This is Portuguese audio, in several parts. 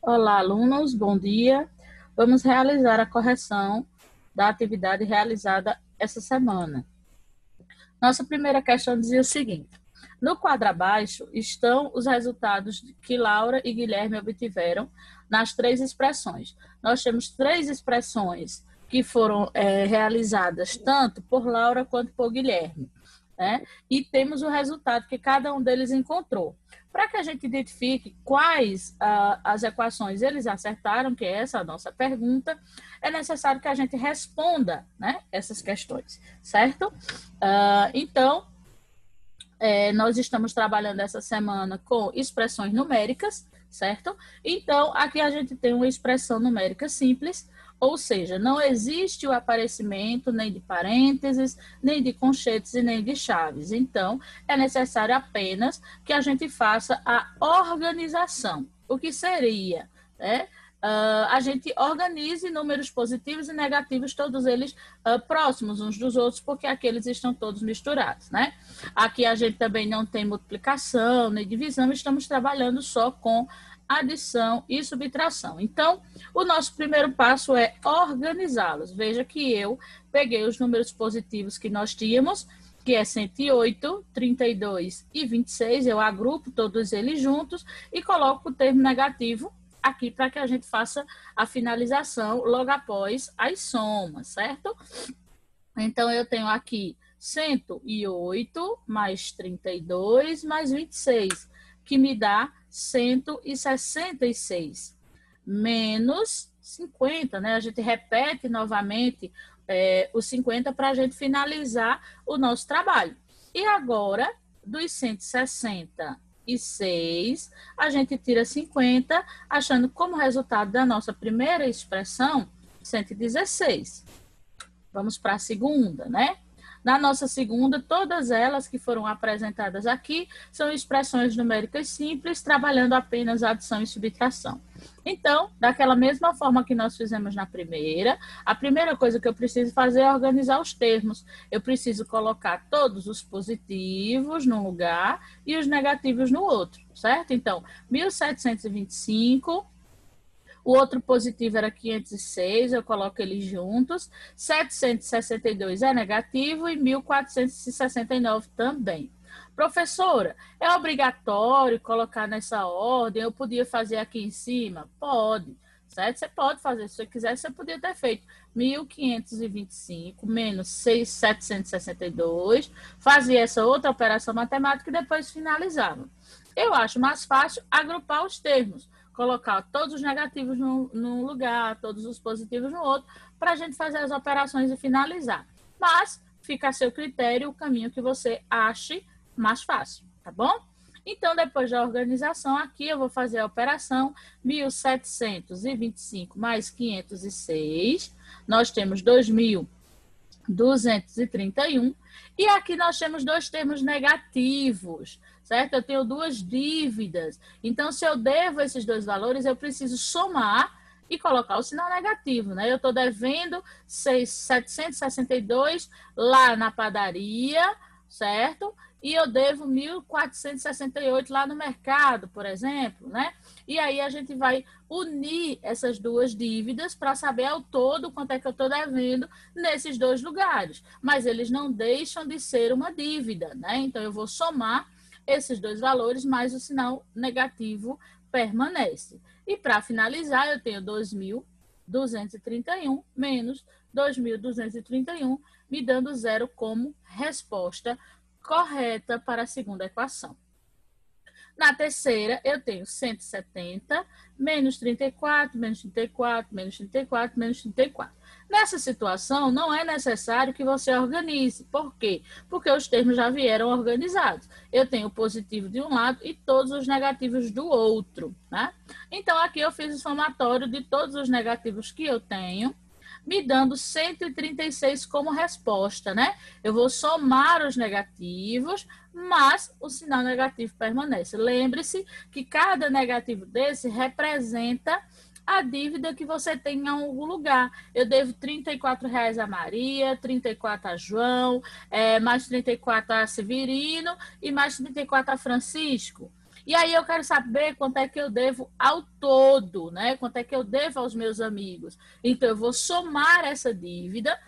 Olá, alunos, bom dia. Vamos realizar a correção da atividade realizada essa semana. Nossa primeira questão dizia o seguinte: no quadro abaixo estão os resultados que Laura e Guilherme obtiveram nas três expressões. Nós temos três expressões que foram realizadas tanto por Laura quanto por Guilherme, né? E temos o resultado que cada um deles encontrou. Para que a gente identifique quais as equações eles acertaram, que é essa a nossa pergunta, é necessário que a gente responda, né, essas questões, certo? Então, nós estamos trabalhando essa semana com expressões numéricas, certo? Então, aqui a gente tem uma expressão numérica simples, ou seja, não existe o aparecimento nem de parênteses, nem de conchetes e nem de chaves. Então, é necessário apenas que a gente faça a organização. O que seria, né? A gente organize números positivos e negativos, todos eles próximos uns dos outros, porque aqui eles estão todos misturados, né? Aqui a gente também não tem multiplicação nem divisão, estamos trabalhando só com adição e subtração. Então, o nosso primeiro passo é organizá-los. Veja que eu peguei os números positivos que nós tínhamos, que é 108, 32 e 26, eu agrupo todos eles juntos e coloco o termo negativo aqui para que a gente faça a finalização logo após as somas, certo? Então, eu tenho aqui 108 mais 32 mais 26, que me dá 166, menos 50, né? A gente repete novamente os 50 para a gente finalizar o nosso trabalho. E agora, dos 166, a gente tira 50, achando como resultado da nossa primeira expressão 116. Vamos para a segunda, né? Na nossa segunda, todas elas que foram apresentadas aqui são expressões numéricas simples, trabalhando apenas adição e subtração. Então, daquela mesma forma que nós fizemos na primeira, a primeira coisa que eu preciso fazer é organizar os termos. Eu preciso colocar todos os positivos num lugar e os negativos no outro, certo? Então, 1725... O outro positivo era 506, eu coloco eles juntos. 762 é negativo e 1469 também. Professora, é obrigatório colocar nessa ordem? Eu podia fazer aqui em cima? Pode, certo? Você pode fazer, se você quiser, você podia ter feito 1525 menos 762, fazia essa outra operação matemática e depois finalizava. Eu acho mais fácil agrupar os termos, colocar todos os negativos num lugar, todos os positivos no outro, para a gente fazer as operações e finalizar. Mas fica a seu critério o caminho que você ache mais fácil, tá bom? Então, depois da organização, aqui eu vou fazer a operação 1725 mais 506. Nós temos 2.231. E aqui nós temos dois termos negativos, certo? Eu tenho duas dívidas. Então, se eu devo esses dois valores, eu preciso somar e colocar o sinal negativo, né? Eu estou devendo 762 lá na padaria, certo? E eu devo 1.468 lá no mercado, por exemplo, né? E aí a gente vai unir essas duas dívidas para saber ao todo quanto é que eu estou devendo nesses dois lugares. Mas eles não deixam de ser uma dívida, né? Então eu vou somar esses dois valores, mas o sinal negativo permanece. E para finalizar, eu tenho 2.231 menos 2.231, me dando zero como resposta correta para a segunda equação. Na terceira, eu tenho 170 menos 34, menos 34, menos 34, menos 34. Nessa situação, não é necessário que você organize. Por quê? Porque os termos já vieram organizados. Eu tenho o positivo de um lado e todos os negativos do outro, né? Então, aqui eu fiz o somatório de todos os negativos que eu tenho, me dando 136 como resposta, né? Eu vou somar os negativos, mas o sinal negativo permanece. Lembre-se que cada negativo desse representa a dívida que você tem em algum lugar. Eu devo R$ 34 a Maria, 34 a João, mais 34 a Severino e mais 34 a Francisco. E aí eu quero saber quanto é que eu devo ao todo, né? Quanto é que eu devo aos meus amigos. Então, eu vou somar essa dívida,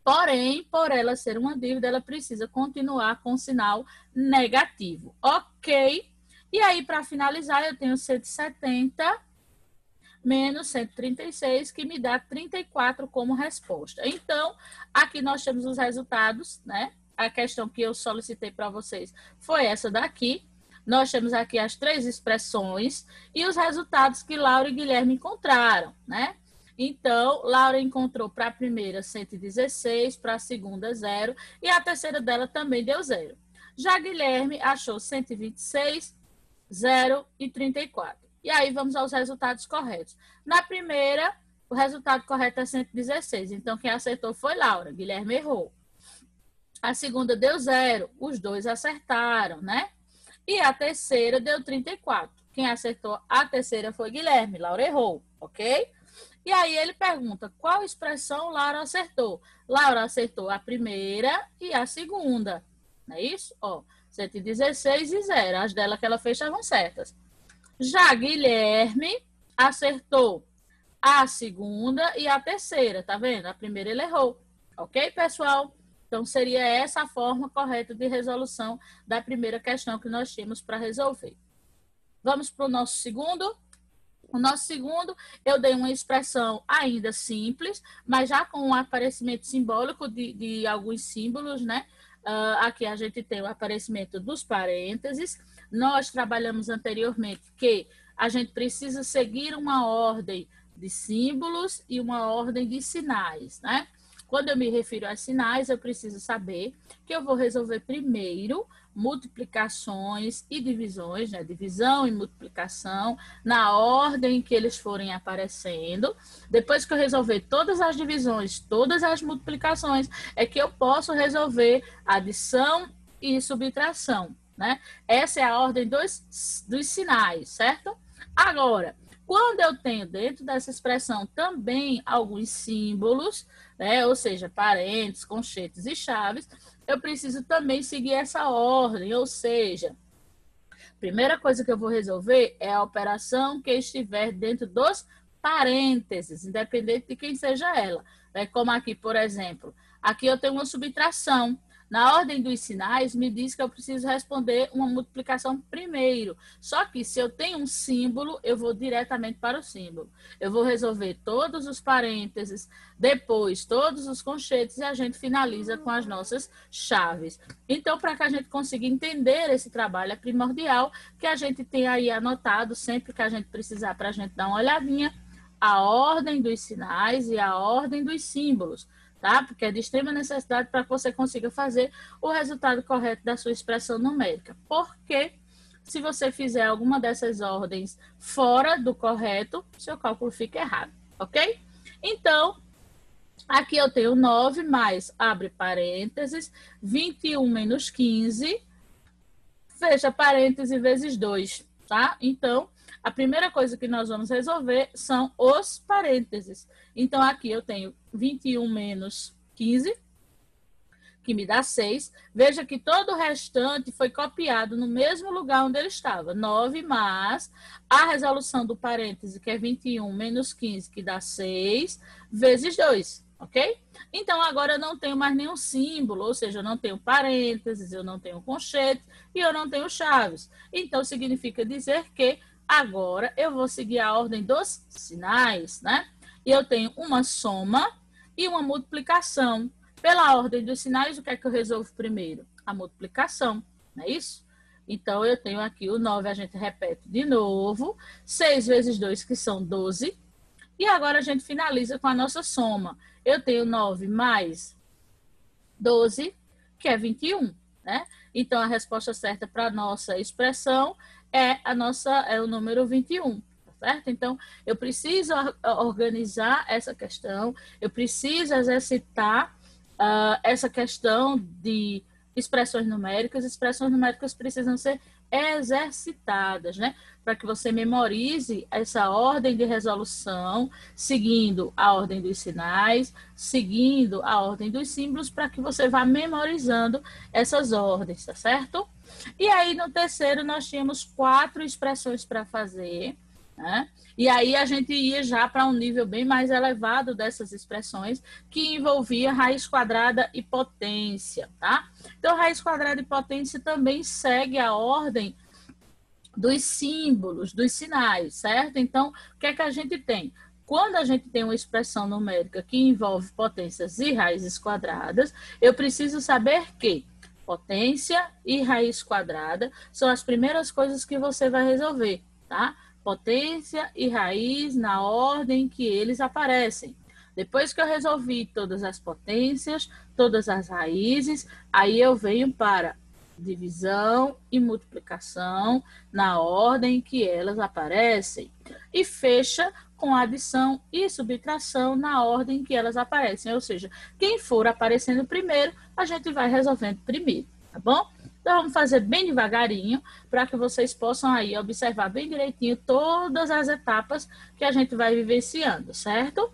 porém, por ela ser uma dívida, ela precisa continuar com sinal negativo. Ok? E aí, para finalizar, eu tenho 170 menos 136, que me dá 34 como resposta. Então, aqui nós temos os resultados, né? A questão que eu solicitei para vocês foi essa daqui. Nós temos aqui as 3 expressões e os resultados que Laura e Guilherme encontraram, né? Então, Laura encontrou para a primeira 116, para a segunda 0 e a terceira dela também deu 0. Já Guilherme achou 126, 0 e 34. E aí vamos aos resultados corretos. Na primeira, o resultado correto é 116. Então, quem acertou foi Laura. Guilherme errou. A segunda deu 0. Os dois acertaram, né? E a terceira deu 34. Quem acertou a terceira foi Guilherme. Laura errou, ok? E aí ele pergunta, qual expressão Laura acertou? Laura acertou a primeira e a segunda. Não é isso? Ó, 116 e 0. As dela que ela fez estavam certas. Já Guilherme acertou a segunda e a terceira, tá vendo? A primeira ele errou. Ok, pessoal? Então, seria essa a forma correta de resolução da primeira questão que nós tínhamos para resolver. Vamos para o nosso segundo? O nosso segundo, eu dei uma expressão ainda simples, mas já com um aparecimento simbólico de alguns símbolos, né? Aqui a gente tem o aparecimento dos parênteses. Nós trabalhamos anteriormente que a gente precisa seguir uma ordem de símbolos e uma ordem de sinais, né? Quando eu me refiro a sinais, eu preciso saber que eu vou resolver primeiro multiplicações e divisões, né? Divisão e multiplicação, na ordem que eles forem aparecendo. Depois que eu resolver todas as divisões, todas as multiplicações, é que eu posso resolver adição e subtração, né? Essa é a ordem dos sinais, certo? Agora, quando eu tenho dentro dessa expressão também alguns símbolos, né, ou seja, parênteses, conchetes e chaves, eu preciso também seguir essa ordem, ou seja, a primeira coisa que eu vou resolver é a operação que estiver dentro dos parênteses, independente de quem seja ela. Como aqui, por exemplo, aqui eu tenho uma subtração. Na ordem dos sinais, me diz que eu preciso responder uma multiplicação primeiro. Só que se eu tenho um símbolo, eu vou diretamente para o símbolo. Eu vou resolver todos os parênteses, depois todos os conchetes e a gente finaliza com as nossas chaves. Então, para que a gente consiga entender esse trabalho, é primordial que a gente tenha aí anotado, sempre que a gente precisar, para a gente dar uma olhadinha, a ordem dos sinais e a ordem dos símbolos. Tá? Porque é de extrema necessidade para que você consiga fazer o resultado correto da sua expressão numérica. Porque se você fizer alguma dessas ordens fora do correto, seu cálculo fica errado, ok? Então, aqui eu tenho 9 mais, abre parênteses, 21 menos 15, fecha parênteses vezes 2, tá? Então, a primeira coisa que nós vamos resolver são os parênteses. Então, aqui eu tenho 21 menos 15, que me dá 6. Veja que todo o restante foi copiado no mesmo lugar onde ele estava. 9 mais a resolução do parêntese, que é 21 menos 15, que dá 6, vezes 2, ok? Então, agora eu não tenho mais nenhum símbolo, ou seja, eu não tenho parênteses, eu não tenho conchete e eu não tenho chaves. Então, significa dizer que agora eu vou seguir a ordem dos sinais, né? E eu tenho uma soma e uma multiplicação. Pela ordem dos sinais, o que é que eu resolvo primeiro? A multiplicação, não é isso? Então, eu tenho aqui o 9, a gente repete de novo. 6 vezes 2, que são 12. E agora a gente finaliza com a nossa soma. Eu tenho 9 mais 12, que é 21, né? Então, a resposta certa para a nossa expressão é o número 21, tá certo? Então, eu preciso organizar essa questão, eu preciso exercitar essa questão de expressões numéricas. Expressões numéricas precisam ser exercitadas, né? Para que você memorize essa ordem de resolução, seguindo a ordem dos sinais, seguindo a ordem dos símbolos, para que você vá memorizando essas ordens, tá certo? E aí, no terceiro, nós tínhamos 4 expressões para fazer, né? E aí a gente ia já para um nível bem mais elevado dessas expressões, que envolvia raiz quadrada e potência, tá? Então, raiz quadrada e potência também segue a ordem dos símbolos, dos sinais, certo? Então, o que é que a gente tem? Quando a gente tem uma expressão numérica que envolve potências e raízes quadradas, eu preciso saber que potência e raiz quadrada são as primeiras coisas que você vai resolver, tá? Potência e raiz na ordem que eles aparecem. Depois que eu resolvi todas as potências, todas as raízes, aí eu venho para divisão e multiplicação na ordem que elas aparecem. E fecha com adição e subtração na ordem que elas aparecem. Ou seja, quem for aparecendo primeiro, a gente vai resolvendo primeiro, tá bom? Então, vamos fazer bem devagarinho, para que vocês possam aí observar bem direitinho todas as etapas que a gente vai vivenciando, certo?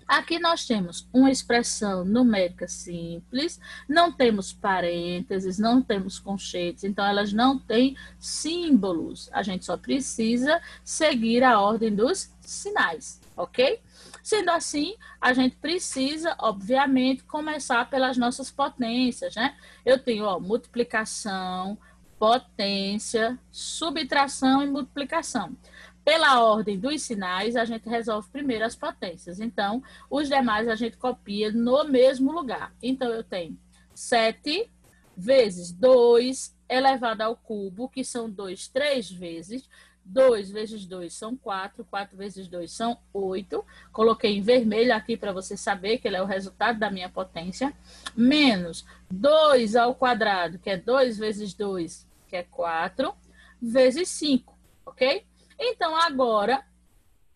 Aqui nós temos uma expressão numérica simples, não temos parênteses, não temos conchetes, então elas não têm símbolos. A gente só precisa seguir a ordem dos sinais, ok? Sendo assim, a gente precisa, obviamente, começar pelas nossas potências, né? Eu tenho, ó, multiplicação, potência, subtração e multiplicação. Pela ordem dos sinais, a gente resolve primeiro as potências. Então, os demais a gente copia no mesmo lugar. Então, eu tenho 7 vezes 2 elevado ao cubo, que são 2 3 vezes. 2 vezes 2 são 4, 4 vezes 2 são 8. Coloquei em vermelho aqui para você saber que ele é o resultado da minha potência. Menos 2 ao quadrado, que é 2 vezes 2, que é 4, vezes 5, ok? Então, agora,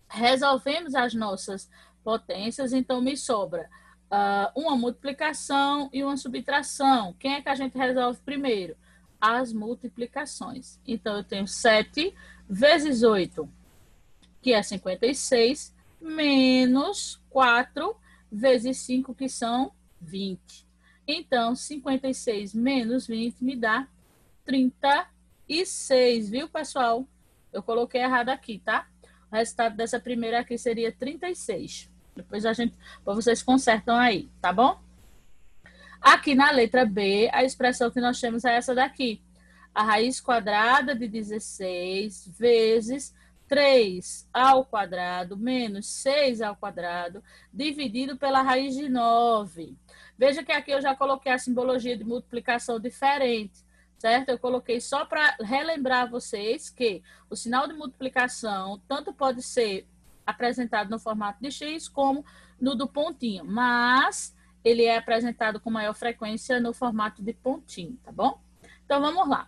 resolvemos as nossas potências, então me sobra uma multiplicação e uma subtração. Quem é que a gente resolve primeiro? As multiplicações. Então, eu tenho 7 vezes 8, que é 56, menos 4 vezes 5, que são 20. Então, 56 menos 20 me dá 36, viu, pessoal? Eu coloquei errado aqui, tá? O resultado dessa primeira aqui seria 36. Depois vocês consertam aí, tá bom? Aqui na letra B, a expressão que nós temos é essa daqui. A raiz quadrada de 16 vezes 3 ao quadrado menos 6 ao quadrado dividido pela raiz de 9. Veja que aqui eu já coloquei a simbologia de multiplicação diferente, certo? Eu coloquei só para relembrar vocês que o sinal de multiplicação tanto pode ser apresentado no formato de X como no do pontinho, mas ele é apresentado com maior frequência no formato de pontinho, tá bom? Então, vamos lá.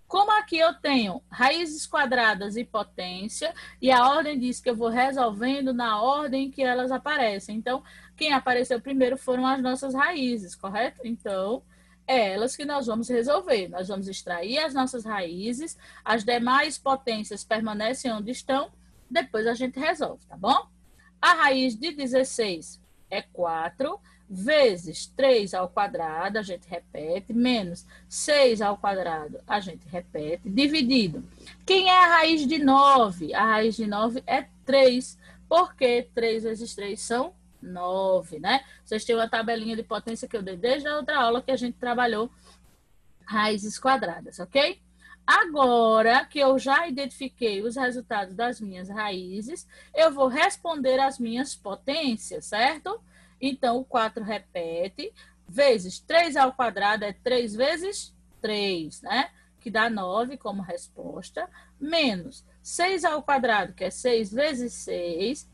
Como aqui eu tenho raízes quadradas e potência, e a ordem diz que eu vou resolvendo na ordem que elas aparecem. Então, quem apareceu primeiro foram as nossas raízes, correto? Então, é elas que nós vamos resolver. Nós vamos extrair as nossas raízes, as demais potências permanecem onde estão, depois a gente resolve, tá bom? A raiz de 16 é 4, vezes 3 ao quadrado, a gente repete, menos 6 ao quadrado, a gente repete, dividido. Quem é a raiz de 9? A raiz de 9 é 3, porque 3 vezes 3 são 9, né? Vocês têm uma tabelinha de potência que eu dei desde a outra aula que a gente trabalhou raízes quadradas, ok? Agora que eu já identifiquei os resultados das minhas raízes, eu vou responder as minhas potências, certo? Então, o 4 repete, vezes 3 ao quadrado é 3 vezes 3, né? Que dá 9 como resposta, menos 6 ao quadrado, que é 6 vezes 6,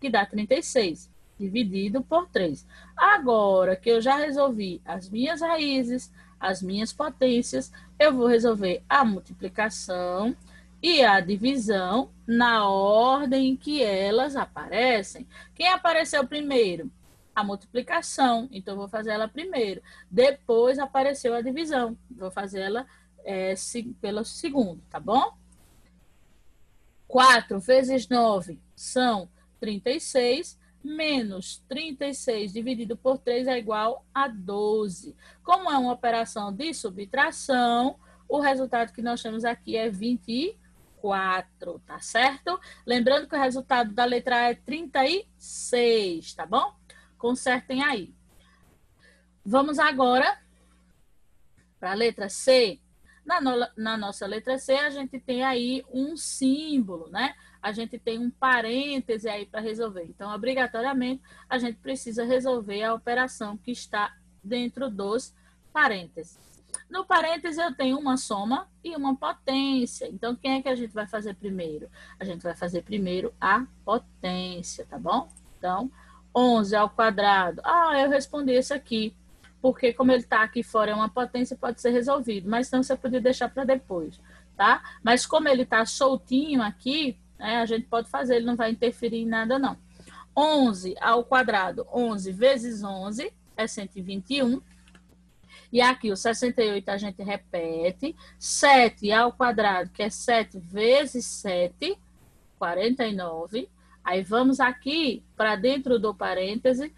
que dá 36, dividido por 3. Agora que eu já resolvi as minhas raízes, as minhas potências, eu vou resolver a multiplicação e a divisão na ordem que elas aparecem. Quem apareceu primeiro? A multiplicação, então vou fazer ela primeiro. Depois apareceu a divisão, vou fazer ela pelo segundo, tá bom? 4 vezes 9 são 36, menos 36 dividido por 3 é igual a 12. Como é uma operação de subtração, o resultado que nós temos aqui é 24, tá certo? Lembrando que o resultado da letra A é 36, tá bom? Consertem aí. Vamos agora para a letra C. Na nossa letra C, a gente tem aí um símbolo, né? A gente tem um parêntese aí para resolver. Então, obrigatoriamente, a gente precisa resolver a operação que está dentro dos parênteses. No parêntese, eu tenho uma soma e uma potência. Então, quem é que a gente vai fazer primeiro? A gente vai fazer primeiro a potência, tá bom? Então, 11 ao quadrado. Ah, eu respondi isso aqui. Porque como ele está aqui fora é uma potência, pode ser resolvido. Mas então você podia deixar para depois, tá? Mas como ele está soltinho aqui, né, a gente pode fazer, ele não vai interferir em nada, não. 11 ao quadrado, 11 vezes 11 é 121. E aqui o 68 a gente repete. 7 ao quadrado, que é 7 vezes 7, 49. Aí vamos aqui para dentro do parêntese,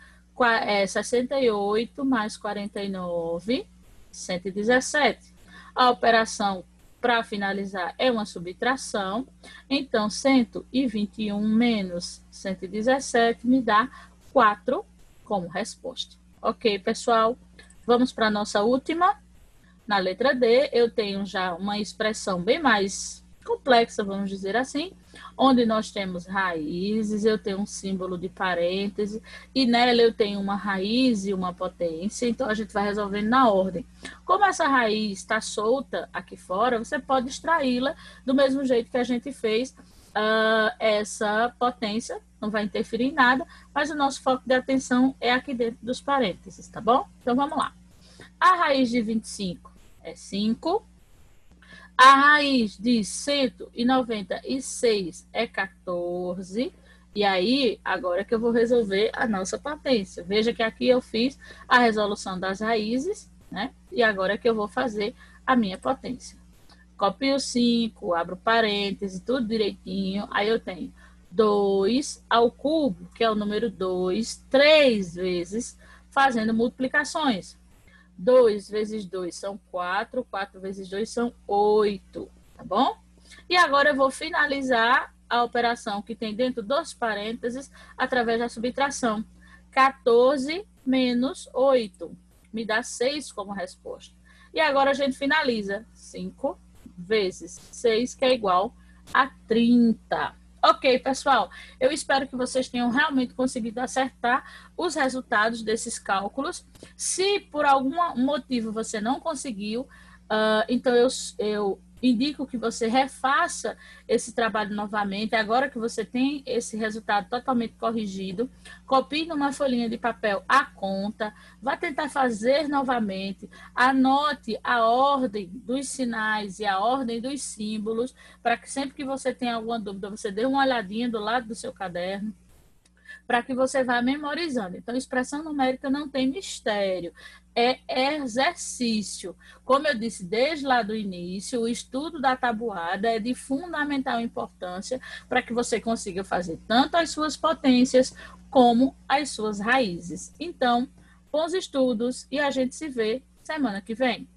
68 mais 49, 117. A operação, para finalizar, é uma subtração. Então, 121 menos 117 me dá 4 como resposta. Ok, pessoal? Vamos para a nossa última. Na letra D, eu tenho já uma expressão bem mais complexa, vamos dizer assim, onde nós temos raízes, eu tenho um símbolo de parêntese, e nela eu tenho uma raiz e uma potência, então a gente vai resolvendo na ordem. Como essa raiz está solta aqui fora, você pode extraí-la do mesmo jeito que a gente fez essa potência, não vai interferir em nada, mas o nosso foco de atenção é aqui dentro dos parênteses, tá bom? Então vamos lá. A raiz de 25 é 5. A raiz de 196 é 14. E aí, agora que eu vou resolver a nossa potência. Veja que aqui eu fiz a resolução das raízes, né? E agora que eu vou fazer a minha potência. Copio 5, abro parênteses, tudo direitinho. Aí eu tenho 2 ao cubo, que é o número 2, 3 vezes, fazendo multiplicações. 2 vezes 2 são 4, 4 vezes 2 são 8, tá bom? E agora eu vou finalizar a operação que tem dentro dos parênteses através da subtração. 14 menos 8 me dá 6 como resposta. E agora a gente finaliza. 5 vezes 6, que é igual a 30. Ok, pessoal, eu espero que vocês tenham realmente conseguido acertar os resultados desses cálculos. Se por algum motivo você não conseguiu, então eu indico que você refaça esse trabalho novamente, agora que você tem esse resultado totalmente corrigido, copie numa folhinha de papel a conta, vá tentar fazer novamente, anote a ordem dos sinais e a ordem dos símbolos, para que sempre que você tenha alguma dúvida, você dê uma olhadinha do lado do seu caderno, para que você vá memorizando. Então, expressão numérica não tem mistério, é exercício. Como eu disse desde lá do início, o estudo da tabuada é de fundamental importância para que você consiga fazer tanto as suas potências como as suas raízes. Então, bons estudos e a gente se vê semana que vem.